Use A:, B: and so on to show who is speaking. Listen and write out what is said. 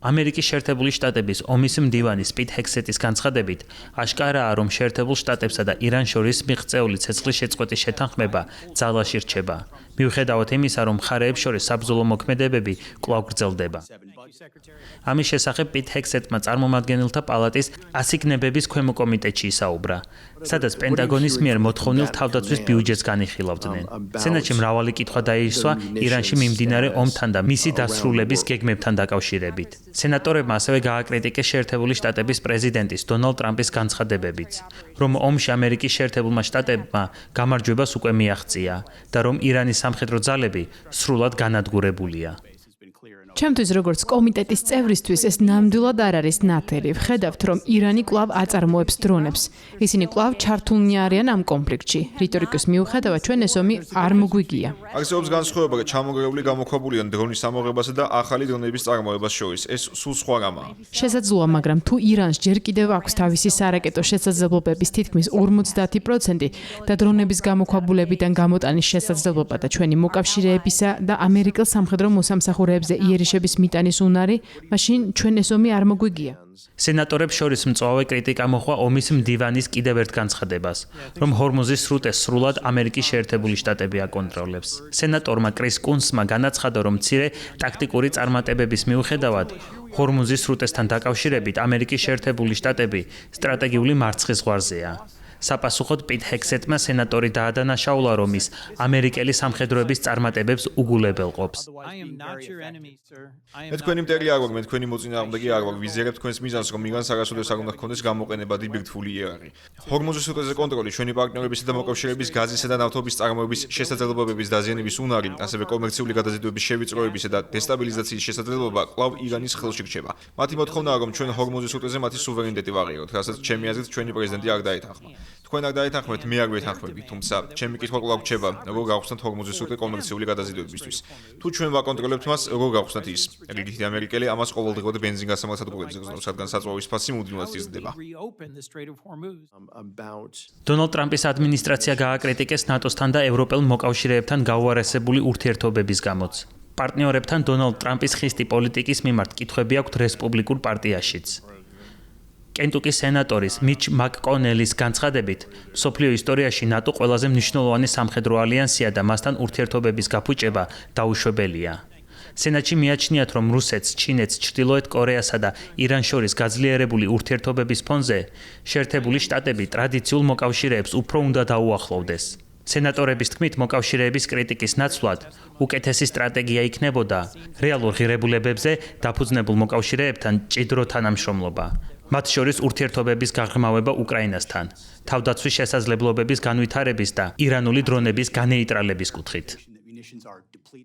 A: ამერიკის შეერთებული შტატების ომის მდივანის პიტ ჰექსეტის განცხადებით, აშკარაა, რომ შეერთებულ შტატებსა და ირანს შორის მიღწეული ცეცხლის შეწყვეტის შეთანხმება ძალაში რჩება. მიუხედავად იმისა, რომ მხარეებს შორის საბრძოლო მოქმედებები კვლავ გრძელდება. ამის შესახებ პიტ ჰექსეტმა წარმომადგენელთა პალატის ასიგნებების ქვემო კომიტეტში ისაუბრა, სადაც პენტაგონის მიერ მოთხოვნილ თავდაცვის ბიუჯეტს განიხილავდნენ. სენატში მრავალი კითხვა დაისვა ირანში მიმდინარე ომთან და მისი დასრულების გეგმებთან დაკავშირებით. სენატორებმა ასევე გააკრიტიკეს შეერთებული შტატების პრეზიდენტის დონალდ ტრამპის განცხადებებიც, რომ ომში ამერიკის შეერთებულმა შტატებმა გამარჯვებას უკვე მიაღწია და რომ ირანის სამხედრო ძალები სრულად განადგურებულია.
B: ჩემთვის როგორც კომიტეტის წევრისთვის ეს ნამდვილად არ არის ნათელი. ვხედავთ, რომ ირანი კვლავ აწარმოებს დრონებს. ისინი კვლავ ჩართულნი არიან ამ კონფლიქტში. რიტორიკის მიუხედავად ჩვენ ეს ომი არ მოგვიგია.
C: არსებობს განსხვავება ჩამონგრეული გამოქვაბულიდან დრონის ამოღებასა და ახალი დრონების წარმოებას შორის. ეს სულ სხვა რამაა.
B: შესაძლოა, მაგრამ თუ ირანს ჯერ კიდევ აქვს თავისი სარაკეტო შესაძლებლობების თითქმის 50% და დრონების გამოქვაბულებიდან გამოტანის შესაძლებლობა და ჩვენი მოკავშირეებისა და ამერიკელ სამხედრო მოსამსახურეებზე იერიშების მიტანის უნარი, მაშინ ჩვენ ეს ომი არ მოგვიგია.
A: სენატორებს შორის მწვავე კრიტიკა მოჰყვა ომის მდივანის კიდევ ერთ განცხადებას, რომ ჰორმუზის სრუტეს სრულად ამერიკის შეერთებული შტატები აკონტროლებს. სენატორმა კრის კუნსმა განაცხადა, რომ მცირე ტაქტიკური წარმატებების მიუხედავად, ჰორმუზის სრუტესთან დაკავშირებით ამერიკის შეერთებული შტატები სტრატეგიული მარცხის ზღვარზეა. საპასუხოდ პიტ ჰექსეტმა სენატორი დაადანაშაულა, რომ ის ამერიკელი სამხედროების წარმატებებს უგულებელყოფს.
C: მე თქვენი მტერი არ ვარ, მე თქვენი მოწინააღმდეგე არ ვარ. ვიზიარებ თქვენს მიზანს, რომ ირანს არასოდეს არ უნდა ჰქონდეს გამოყენებადი ბირთვული იარაღი. ჰორმუზის სრუტეზე კონტროლი, ჩვენი პარტნიორებისა და მოკავშირეების გაზისა და ნავთობის წარმოების შესაძლებლობების დაზიანების უნარი, ასევე კომერციული გადაზიდვების შევიწროებისა და დესტაბილიზაციის შესაძლებლობა კვლავ ირანის ხელში რჩება. მათი მოთხოვნაა, რომ ჩვენ ჰორმუზის სრუტეზე მათი სუვერენიტეტი ვაღიაროთ, რასაც ჩემი აზრით ჩვენი პრეზიდენტი არ დაეთანხმა. თქვენ არ დაეთანხმეთ, მე არ ვეთანხმები, თუმცა ჩემი კითხვა კვლავ რჩება, როგორ გავხსნათ ჰორმუზის სრუტე კომერციული გადაზიდვებისთვის. თუ ჩვენ ვაკონტროლებთ მას, როგორ გავხსნათ ის? რიგითი ამერიკელი ამას ყოველდღიურად ბენზინგასამართ სადგურებზე გზნობს, რადგან საწვავის ფასი მუდმივად იზრდება.
A: დონალდ ტრამპის ადმინისტრაცია გააკრიტიკეს ნატოსთან და ევროპელ მოკავშირეებთან გაუარესებული ურთიერთობების გამოც. პარტნიორებთან დონალდ ტრამპის ხისტი პოლიტიკის მიმართ კითხვები აქვთ რესპუბლიკურ პარტიაშიც. კენტუკის სენატორის მიჩ მაკკონელის განცხადებით, მსოფლიო ისტორიაში ნატო ყველაზე მნიშვნელოვანი სამხედრო ალიანსია და მასთან ურთიერთობების გაფუჭება დაუშვებელია. სენატში მიაჩნიათ, რომ რუსეთს, ჩინეთს, ჩრდილოეთ კორეასა და ირანს შორის გაძლიერებული ურთიერთობების ფონზე შეერთებული შტატები ტრადიციულ მოკავშირეებს უფრო უნდა დაუახლოვდეს. სენატორების თქმით, მოკავშირეების კრიტიკის ნაცვლად უკეთესი სტრატეგია იქნებოდა რეალურ ღირებულებებზე დაფუძნებულ მოკავშირეებთან ჭიდრო თანამშრომლობა. მათ შორის ურთიერთობების გაღრმავება უკრაინასთან, თავდაცვის შესაძლებლობების განვითარების და ირანული დრონების განეიტრალების კუთხით.